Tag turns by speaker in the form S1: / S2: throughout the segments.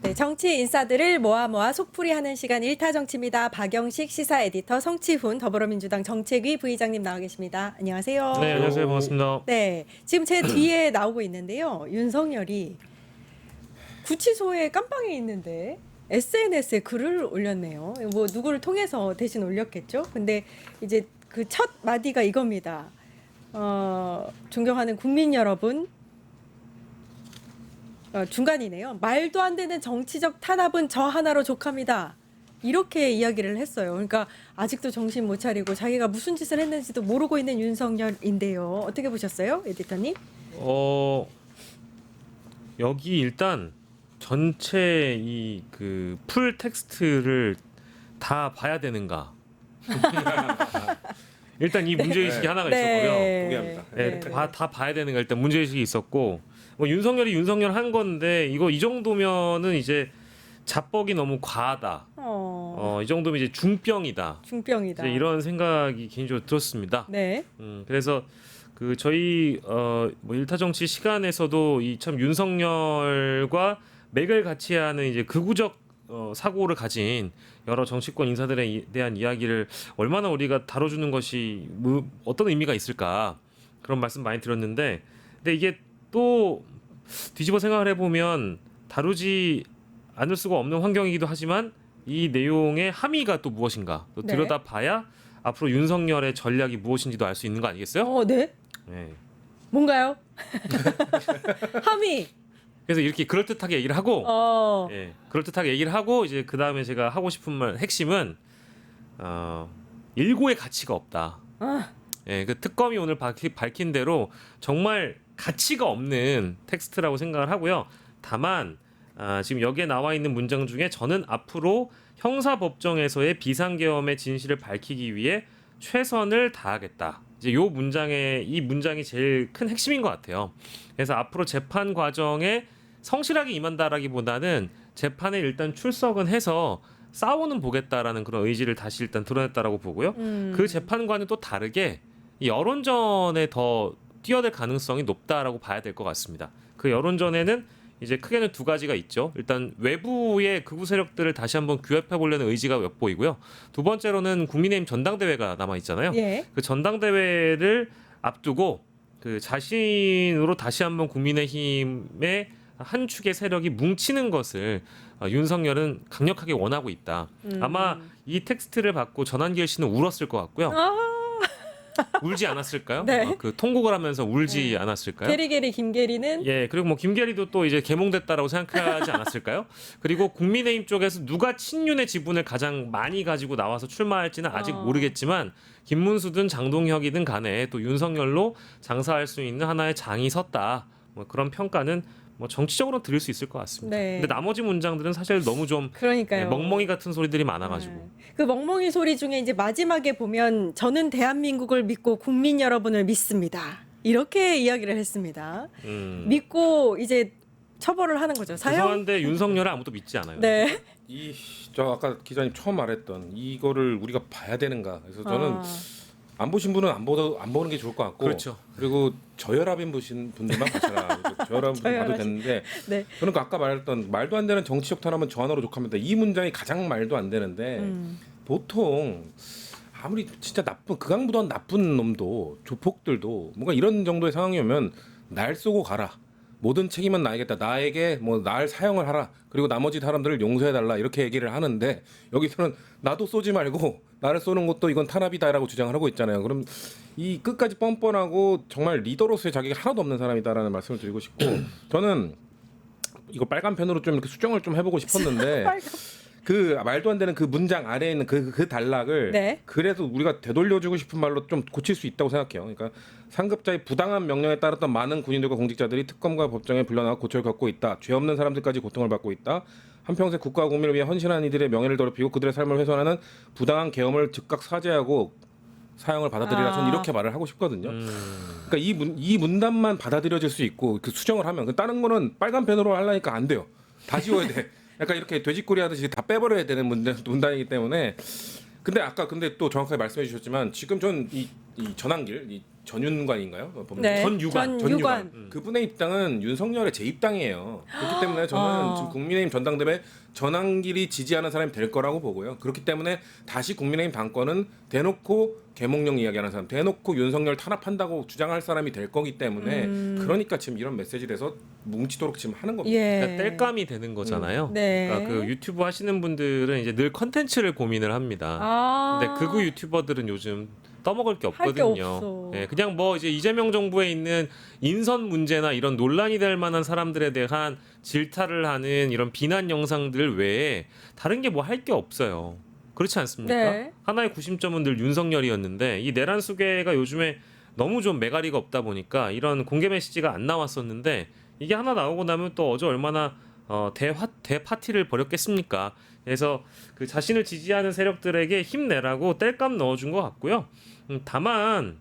S1: 네, 정치 인사들을 모아 속풀이하는 시간 일타정치입니다. 박영식 시사 에디터, 성치훈 더불어민주당 정책위 부의장님 나와 계십니다. 안녕하세요.
S2: 네, 안녕하세요. 반갑습니다.
S1: 네, 지금 제 뒤에 나오고 있는데요. 윤석열이 구치소에 깜빵에 있는데 SNS에 글을 올렸네요. 뭐 누구를 통해서 대신 올렸겠죠. 근데 이제 그 첫 마디가 이겁니다. 존경하는 국민 여러분. 중간이네요. 말도 안 되는 정치적 탄압은 저 하나로 족합니다. 이렇게 이야기를 했어요. 그러니까 아직도 정신 못 차리고 자기가 무슨 짓을 했는지도 모르고 있는 윤석열인데요. 어떻게 보셨어요, 에디터님?
S2: 여기 일단 전체 이 그 풀 텍스트를 다 봐야 되는가? 일단 이 문제의식이 하나가 있었고요.
S3: 동의합니다.
S2: 네, 다 봐야 되는가 일단 문제의식이 있었고 뭐 윤석열이 윤석열 한 건데 이거 이 정도면은 이제 자뻑이 너무 과하다. 이 정도면 이제 중병이다.
S1: 중병이다.
S2: 이제 이런 생각이 개인적으로 들었습니다.
S1: 네.
S2: 그래서 그 저희 뭐 일타정치 시간에서도 이 참 윤석열과 맥을 같이 하는 이제 극우적 사고를 가진 여러 정치권 인사들에 대한 이야기를 얼마나 우리가 다뤄주는 것이 뭐 어떤 의미가 있을까 그런 말씀 많이 들었는데 근데 이게 또 뒤집어 생각을 해보면 다루지 않을 수가 없는 환경이기도 하지만 이 내용의 함의가 또 무엇인가 또
S1: 네.
S2: 들여다봐야 앞으로 윤석열의 전략이 무엇인지도 알 수 있는 거 아니겠어요?
S1: 네.
S2: 네.
S1: 뭔가요? 함의.
S2: 그래서 이렇게 그럴듯하게 얘기를 하고 예, 그럴듯하게 얘기를 하고 이제 그 다음에 제가 하고 싶은 말 핵심은 일고의 가치가 없다. 예, 그 특검이 오늘 밝힌 대로 정말 가치가 없는 텍스트라고 생각을 하고요. 다만 지금 여기에 나와 있는 문장 중에 저는 앞으로 형사법정에서의 비상계엄의 진실을 밝히기 위해 최선을 다하겠다. 이제 이 문장이 제일 큰 핵심인 것 같아요. 그래서 앞으로 재판 과정에 성실하게 임한다라기보다는 재판에 일단 출석은 해서 싸우는 보겠다라는 그런 의지를 다시 일단 드러냈다라고 보고요. 그 재판과는 또 다르게 이 여론전에 더 뛰어들 가능성이 높다라고 봐야 될 것 같습니다. 그 여론전에는 이제 크게는 두 가지가 있죠. 일단 외부의 극우 세력들을 다시 한번 규합해 보려는 의지가 엿보이고요. 두 번째로는 국민의힘 전당대회가 남아 있잖아요.
S1: 예.
S2: 그 전당대회를 앞두고 그 자신으로 다시 한번 국민의힘의 한 축의 세력이 뭉치는 것을 윤석열은 강력하게 원하고 있다. 아마 이 텍스트를 받고 전한길 씨는 울었을 것 같고요. 울지 않았을까요?
S1: 네.
S2: 그 통곡을 하면서 울지 않았을까요?
S1: 게리게리 김게리는
S2: 예, 그리고 뭐 김계리도 또 이제 개몽됐다라고 생각하지 않았을까요? 그리고 국민의힘 쪽에서 누가 친윤의 지분을 가장 많이 가지고 나와서 출마할지는 아직 모르겠지만 김문수든 장동혁이든 간에 또 윤석열로 장사할 수 있는 하나의 장이 섰다. 뭐 그런 평가는 뭐 정치적으로 드릴 수 있을 것 같습니다.
S1: 네.
S2: 근데 나머지 문장들은 사실 너무 좀
S1: 그러니까요.
S2: 멍멍이 같은 소리들이 많아가지고.
S1: 그 멍멍이 소리 중에 이제 마지막에 보면 저는 대한민국을 믿고 국민 여러분을 믿습니다. 이렇게 이야기를 했습니다. 믿고 이제 처벌을 하는 거죠. 사형.
S2: 죄송한데 윤석열을 아무도 믿지 않아요.
S1: 네.
S3: 저 아까 기자님 처음 말했던 이거를 우리가 봐야 되는가. 그래서 저는 안 보신 분은 안 보는 게 좋을 것 같고.
S2: 그렇죠.
S3: 그리고 저혈압인 보신 분들만 봐라. 저혈압인 분 봐도 되는데.
S1: 네.
S3: 저는 그 아까 말했던 말도 안 되는 정치적 탄압은 저 하나로 족합니다. 이 문장이 가장 말도 안 되는데 보통 아무리 진짜 나쁜 극악무도한 나쁜 놈도 조폭들도 뭔가 이런 정도의 상황이 오면 날 쏘고 가라. 모든 책임은 나에겠다. 나에게 뭐 날 사형을 하라. 그리고 나머지 사람들을 용서해달라. 이렇게 얘기를 하는데 여기서는 나도 쏘지 말고 나를 쏘는 것도 이건 탄압이다라고 주장을 하고 있잖아요. 그럼 이 끝까지 뻔뻔하고 정말 리더로서의 자격이 하나도 없는 사람이다라는 말씀을 드리고 싶고 저는 이거 빨간 펜으로 좀 이렇게 수정을 좀 해보고 싶었는데 그 말도 안 되는 그 문장 아래에 있는 그 단락을
S1: 네.
S3: 그래도 우리가 되돌려주고 싶은 말로 좀 고칠 수 있다고 생각해요. 그러니까 상급자의 부당한 명령에 따랐던 많은 군인들과 공직자들이 특검과 법정에 불려나와 고초를 겪고 있다. 죄 없는 사람들까지 고통을 받고 있다. 한평생 국가와 국민을 위해 헌신한 이들의 명예를 더럽히고 그들의 삶을 훼손하는 부당한 계엄을 즉각 사죄하고 사형을 받아들이라 저는 이렇게 말을 하고 싶거든요. 그러니까 이 문단만 받아들여질 수 있고 그 수정을 하면 다른 거는 빨간 펜으로 하려니까 안 돼요. 다 지워야 돼. 약간 이렇게 돼지꼬리 하듯이 다 빼버려야 되는 문단이기 때문에 근데 아까 또 정확하게 말씀해 주셨지만 지금 전 이 전한길 전윤관인가요?
S1: 네.
S2: 전유관.
S1: 전유관.
S3: 그분의 입당은 윤석열의 재입당이에요. 그렇기 때문에 저는 지금 국민의힘 전당대회 전환길이 지지하는 사람이 될 거라고 보고요. 그렇기 때문에 다시 국민의힘 당권은 대놓고 계몽령 이야기하는 사람, 대놓고 윤석열 탄압한다고 주장할 사람이 될 거기 때문에 그러니까 지금 이런 메시지에서 뭉치도록 지금 하는 겁니다.
S1: 예.
S2: 그러니까 땔감이 되는 거잖아요.
S1: 네.
S2: 그러니까 그 유튜브 하시는 분들은 이제 늘 컨텐츠를 고민을 합니다.
S1: 아.
S2: 근데 극우 유튜버들은 요즘 떠먹을 게
S1: 할 게
S2: 없거든요.
S1: 없어.
S2: 예, 그냥 뭐 이제 이재명 정부에 있는 인선 문제나 이런 논란이 될 만한 사람들에 대한 질타를 하는 이런 비난 영상들 외에 다른 게 뭐 할 게 없어요. 그렇지 않습니까?
S1: 네.
S2: 하나의 구심점은 늘 윤석열이었는데 이 내란 수계가 요즘에 너무 좀 매가리가 없다 보니까 이런 공개 메시지가 안 나왔었는데 이게 하나 나오고 나면 또 어제 얼마나 대파티를 벌였겠습니까? 그래서 그 자신을 지지하는 세력들에게 힘내라고 땔감 넣어준 것 같고요. 다만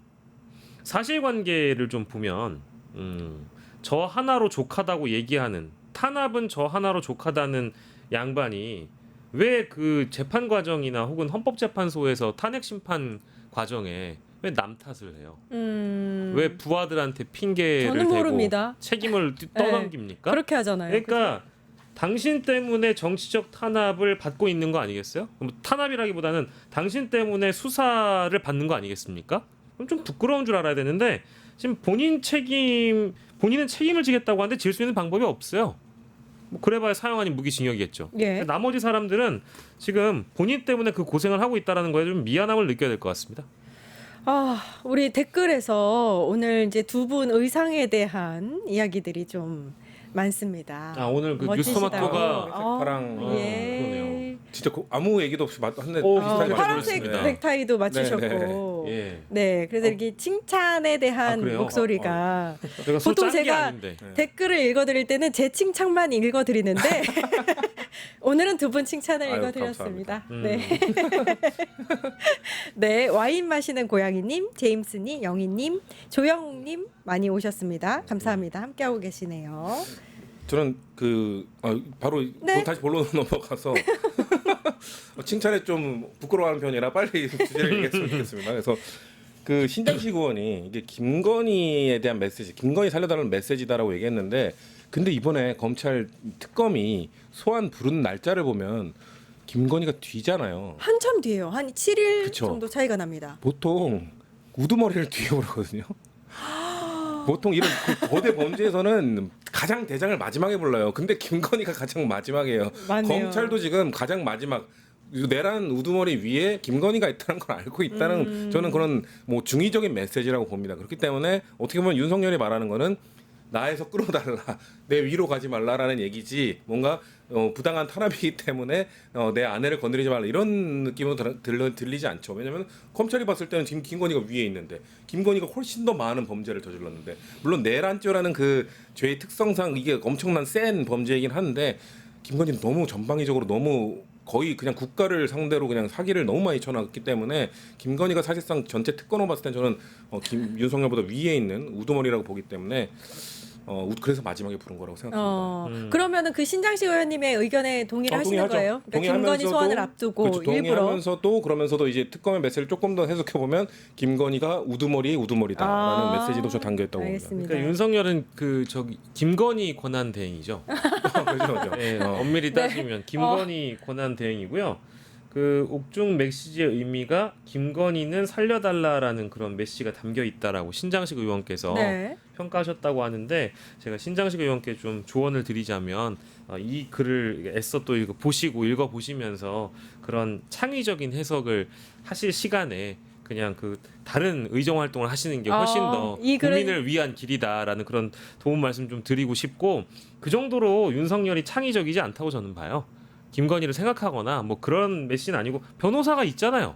S2: 사실관계를 좀 보면 저 하나로 족하다고 얘기하는 탄압은 저 하나로 족하다는 양반이 왜 그 재판 과정이나 혹은 헌법재판소에서 탄핵 심판 과정에 왜 남 탓을 해요? 왜 부하들한테 핑계를
S1: 저는
S2: 대고
S1: 모릅니다.
S2: 책임을 떠넘깁니까?
S1: 그렇게 하잖아요.
S2: 그러니까 당신 때문에 정치적 탄압을 받고 있는 거 아니겠어요? 그럼 탄압이라기보다는 당신 때문에 수사를 받는 거 아니겠습니까? 그럼 좀 부끄러운 줄 알아야 되는데 지금 본인은 책임을 지겠다고 하는데 질 수 있는 방법이 없어요. 뭐 그래봐야 사형 아닌 무기징역이겠죠.
S1: 예.
S2: 나머지 사람들은 지금 본인 때문에 그 고생을 하고 있다라는 거에 좀 미안함을 느껴야 될 것 같습니다.
S1: 아, 우리 댓글에서 오늘 이제 두 분 의상에 대한 이야기들이 좀 많습니다.
S2: 아 오늘 그
S1: 멋지시다고.
S2: 뉴스토마토가
S3: 색파랑
S1: 예.
S2: 그러네요.
S3: 진짜 아무 얘기도 없이 한데
S2: 오,
S3: 비슷하게
S1: 파란색
S3: 말씀하셨습니다.
S1: 넥타이도 맞추셨고.
S2: 예.
S1: 네, 그래서 이렇게 칭찬에 대한
S2: 그래요?
S1: 목소리가
S2: 제가 술
S1: 보통
S2: 짠게
S1: 제가
S2: 아닌데.
S1: 댓글을 읽어드릴 때는 제 칭찬만 읽어드리는데 오늘은 두 분 칭찬을
S3: 아유,
S1: 읽어드렸습니다.
S2: 감사합니다.
S1: 네. 네, 와인 마시는 고양이님, 제임스님, 영희님, 조영님 많이 오셨습니다. 감사합니다. 함께하고 계시네요.
S3: 저는 바로
S1: 네.
S3: 다시 본론으로 넘어가서 칭찬에 좀 부끄러워하는 편이라 빨리 주제를 얘기했으면 좋겠습니다. 그래서 그 신장식 의원이 이게 김건희에 대한 메시지, 김건희 살려달라는 메시지다라고 얘기했는데, 근데 이번에 검찰 특검이 소환 부른 날짜를 보면 김건희가 뒤잖아요.
S1: 한참 뒤에요. 한 7일
S3: 그쵸.
S1: 정도 차이가 납니다.
S3: 보통 우두머리를 뒤에 오르거든요. 보통 이런 그 거대 범죄에서는 가장 대장을 마지막에 불러요. 근데 김건희가 가장 마지막이에요.
S1: 맞네요.
S3: 검찰도 지금 가장 마지막 내란 우두머리 위에 김건희가 있다는 걸 알고 있다는 저는 그런 뭐 중의적인 메시지라고 봅니다. 그렇기 때문에 어떻게 보면 윤석열이 말하는 거는 나에서 끌어달라, 내 위로 가지 말라라는 얘기지, 뭔가 부당한 탄압이기 때문에 내 아내를 건드리지 말라 이런 느낌으로 들리지 않죠. 왜냐하면 검찰이 봤을 때는 지금 김건희가 위에 있는데 김건희가 훨씬 더 많은 범죄를 저질렀는데, 물론 내란죄라는 그 죄의 특성상 이게 엄청난 센 범죄이긴 한데 김건희는 너무 전방위적으로 너무 거의 그냥 국가를 상대로 그냥 사기를 너무 많이 쳐놨기 때문에 김건희가 사실상 전체 특권으로 봤을 땐 저는 윤석열보다 위에 있는 우두머리라고 보기 때문에 그래서 마지막에 부른 거라고 생각합니다.
S1: 그러면은 그 신장식 의원님의 의견에 동의를 하시는
S3: 동의하죠.
S1: 거예요? 그러니까 김건희 소환을 앞두고
S3: 그렇죠.
S1: 일부러
S3: 동의하면서도 그러면서도 이제 특검의 메시지를 조금 더 해석해 보면 김건희가 우두머리의 우두머리다라는 메시지도 좀 담겨 있다고 봅니다.
S1: 알겠습니다.
S2: 그러니까 윤석열은 그 저기 김건희 권한 대행이죠.
S3: 그렇죠.
S2: 네, 엄밀히 따지면 김건희 권한 대행이고요. 그 옥중 메시지의 의미가 김건희는 살려달라라는 그런 메시지가 담겨 있다라고 신장식 의원께서
S1: 네.
S2: 평가하셨다고 하는데, 제가 신장식 의원께 좀 조언을 드리자면 이 글을 애써 또 보시고 읽어 보시면서 그런 창의적인 해석을 하실 시간에 그냥 그 다른 의정 활동을 하시는 게 훨씬 더
S1: 이 글은-
S2: 국민을 위한 길이다라는 그런 도움 말씀 좀 드리고 싶고, 그 정도로 윤석열이 창의적이지 않다고 저는 봐요. 김건희를 생각하거나 뭐 그런 메시지는 아니고, 변호사가 있잖아요.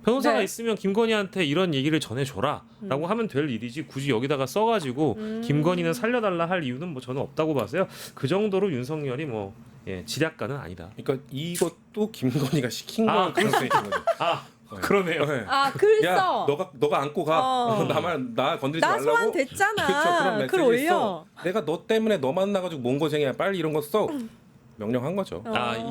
S2: 변호사가
S1: 네.
S2: 있으면 김건희한테 이런 얘기를 전해줘라라고 하면 될 일이지, 굳이 여기다가 써가지고 김건희는 살려달라 할 이유는 뭐 저는 없다고 봐서요. 그 정도로 윤석열이 뭐 지략가는 아니다.
S3: 그러니까 이것도 김건희가 시킨
S2: 아,
S3: 거 가능성이 있는 거죠.
S2: 아 그러네요.
S3: 네.
S1: 글
S3: 야,
S1: 써.
S3: 너가 안고 가. 나 건드리지
S1: 나
S3: 말라고.
S1: 소환 됐잖아.
S3: 그렇죠. 그런
S1: 글
S3: 메시지
S1: 올려.
S3: 써. 내가 너 때문에 너 만나가지고 뭔 고생이야. 빨리 이런 거 써. 명령한 거죠.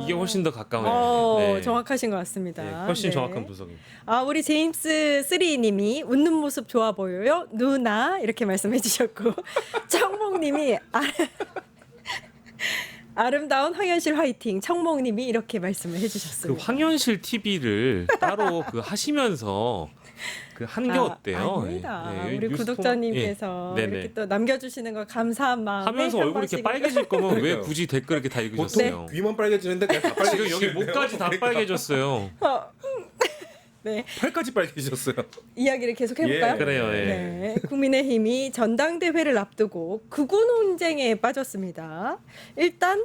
S2: 이게 훨씬 더 가까워요. 네.
S1: 정확하신 것 같습니다.
S2: 네, 훨씬
S1: 네.
S2: 정확한 분석입니다.
S1: 우리 제임스 3님이 웃는 모습 좋아 보여요. 누나 이렇게 말씀해 주셨고 청몽님이 아름다운 황현실 화이팅. 청몽님이 이렇게 말씀을
S2: 그
S1: 해주셨습니다.
S2: 황현실 TV를 따로 하시면서 한 게 어때요?
S1: 아닙니다.
S2: 예,
S1: 우리
S2: 뉴스토마-
S1: 구독자님께서
S2: 예, 네네.
S1: 이렇게 또 남겨주시는 거 감사한 마음에
S2: 하면서
S1: 한
S2: 얼굴 이렇게
S1: 번씩
S2: 빨개질 거면 왜
S3: 그러니까요.
S2: 굳이 댓글 이렇게 다
S3: 보통
S2: 읽으셨어요?
S3: 귀만 빨개지는데 그냥 다 빨개지는데요.
S2: 지금 여기 목까지 다 빨개졌어요.
S1: 네,
S3: 팔까지 빨개지셨어요.
S1: 이야기를 계속 해볼까요?
S3: 예.
S2: 그래요. 예.
S1: 네, 국민의힘이 전당대회를 앞두고 극우 논쟁에 빠졌습니다. 일단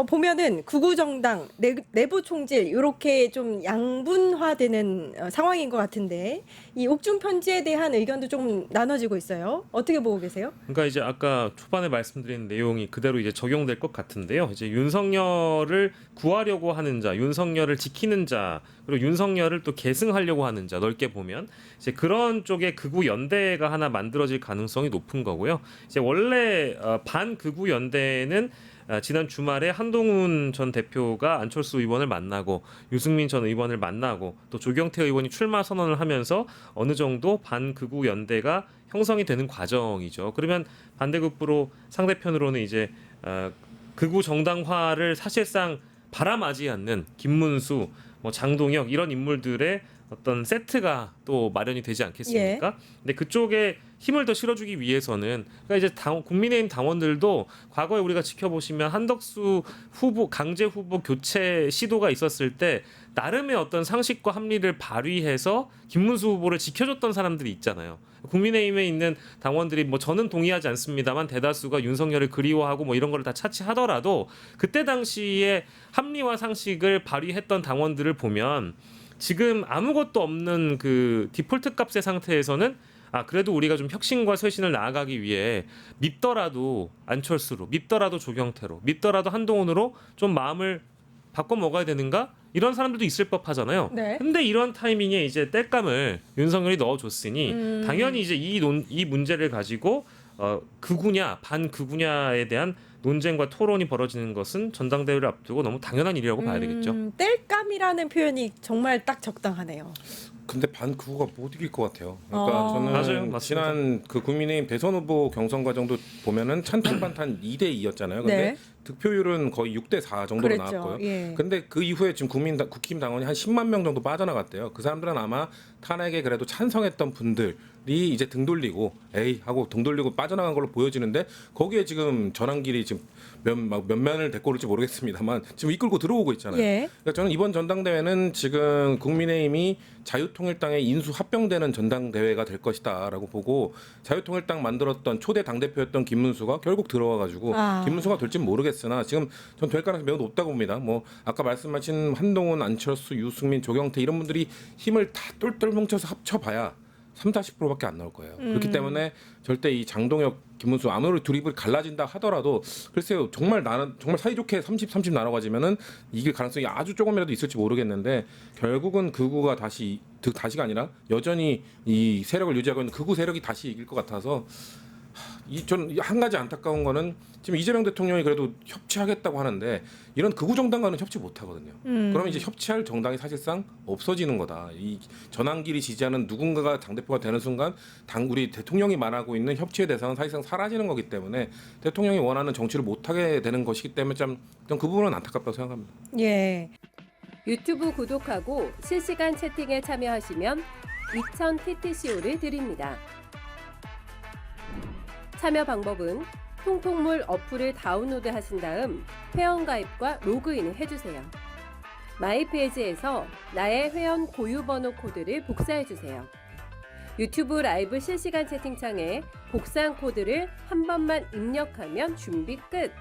S1: 보면은 극우 정당 내부 총질 이렇게 좀 양분화되는 상황인 것 같은데 이 옥중 편지에 대한 의견도 좀 나눠지고 있어요. 어떻게 보고 계세요?
S2: 그러니까 이제 아까 초반에 말씀드린 내용이 그대로 이제 적용될 것 같은데요. 이제 윤석열을 구하려고 하는 자, 윤석열을 지키는 자, 그리고 윤석열을 또 계승하려고 하는 자, 넓게 보면 이제 그런 쪽의 극우 연대가 하나 만들어질 가능성이 높은 거고요. 이제 원래 반극우 연대는 지난 주말에 한동훈 전 대표가 안철수 의원을 만나고 유승민 전 의원을 만나고 또 조경태 의원이 출마 선언을 하면서 어느 정도 반극우 연대가 형성이 되는 과정이죠. 그러면 반대급부로 상대편으로는 이제 극우 정당화를 사실상 바람하지 않는 김문수, 장동혁 이런 인물들의 어떤 세트가 또 마련이 되지 않겠습니까? 근데 그쪽에 힘을 더 실어주기 위해서는 그러니까 이제 국민의힘 당원들도 과거에 우리가 지켜보시면 한덕수 후보 강제 후보 교체 시도가 있었을 때 나름의 어떤 상식과 합리를 발휘해서 김문수 후보를 지켜줬던 사람들이 있잖아요. 국민의힘에 있는 당원들이 저는 동의하지 않습니다만 대다수가 윤석열을 그리워하고 이런 거를 다 차치하더라도 그때 당시에 합리와 상식을 발휘했던 당원들을 보면 지금 아무것도 없는 그 디폴트 값의 상태에서는 그래도 우리가 좀 혁신과 쇄신을 나아가기 위해 밉더라도 안철수로, 밉더라도 조경태로, 밉더라도 한동훈으로 좀 마음을 바꿔 먹어야 되는가? 이런 사람들도 있을 법하잖아요.
S1: 네.
S2: 근데 이런 타이밍에 이제 땔감을 윤석열이 넣어줬으니 당연히 이제 이 문제를 가지고 극우냐 반극우냐에 대한 논쟁과 토론이 벌어지는 것은 전당대회를 앞두고 너무 당연한 일이라고 봐야 되겠죠.
S1: 땔감이라는 표현이 정말 딱 적당하네요.
S3: 근데 반구가 못 이길 것 같아요. 그러니까 저는
S2: 맞아요. 맞습니다.
S3: 지난 국민의힘 대선 후보 경선 과정도 보면은 찬탄반탄 2대 2였잖아요. 근데
S1: 네.
S3: 득표율은 거의 6대 4 정도로
S1: 그랬죠.
S3: 나왔고요.
S1: 예.
S3: 근데 그 이후에 지금 국힘 당원이 한 10만 명 정도 빠져나갔대요. 그 사람들은 아마 탄핵에 그래도 찬성했던 분들이 이제 등 돌리고 에이 하고 등 돌리고 빠져나간 걸로 보여지는데 거기에 지금 전환길이 지금 몇 면을 데리고 올지 모르겠습니다만 지금 이끌고 들어오고 있잖아요.
S1: 예.
S3: 그러니까 저는 이번 전당대회는 지금 국민의힘이 자유통일당의 인수 합병되는 전당대회가 될 것이다라고 보고 자유통일당 만들었던 초대 당대표였던 김문수가 결국 들어와가지고 김문수가 될지는 모르겠으나 지금 전 될 가능성이 매우 높다고 봅니다. 아까 말씀하신 한동훈, 안철수, 유승민, 조경태 이런 분들이 힘을 다 똘똘 뭉쳐서 합쳐봐야 30-40%밖에 안 나올 거예요. 그렇기 때문에 절대 이 장동혁, 김문수 아무리 둘이 갈라진다 하더라도 글쎄요 정말 사이좋게 30-30 나눠가지면은 이길 가능성이 아주 조금이라도 있을지 모르겠는데 결국은 극우가 다시가 아니라 여전히 이 세력을 유지하고 있는 극우 세력이 다시 이길 것 같아서 전 한 가지 안타까운 거는 지금 이재명 대통령이 그래도 협치하겠다고 하는데 이런 극우 정당과는 협치 못 하거든요. 그러면 이제 협치할 정당이 사실상 없어지는 거다. 이 전환길이 지지하는 누군가가 당대표가 되는 순간 우리 대통령이 말하고 있는 협치의 대상은 사실상 사라지는 거기 때문에 대통령이 원하는 정치를 못 하게 되는 것이기 때문에 전 그 부분은 안타깝다고 생각합니다.
S1: 예.
S4: 유튜브 구독하고 실시간 채팅에 참여하시면 2000 TTCO를 드립니다. 참여 방법은 통통물 어플을 다운로드 하신 다음 회원가입과 로그인을 해주세요. 마이페이지에서 나의 회원 고유번호 코드를 복사해주세요. 유튜브 라이브 실시간 채팅창에 복사한 코드를 한 번만 입력하면 준비 끝!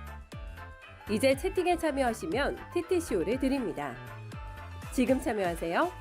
S4: 이제 채팅에 참여하시면 TTCO를 드립니다. 지금 참여하세요.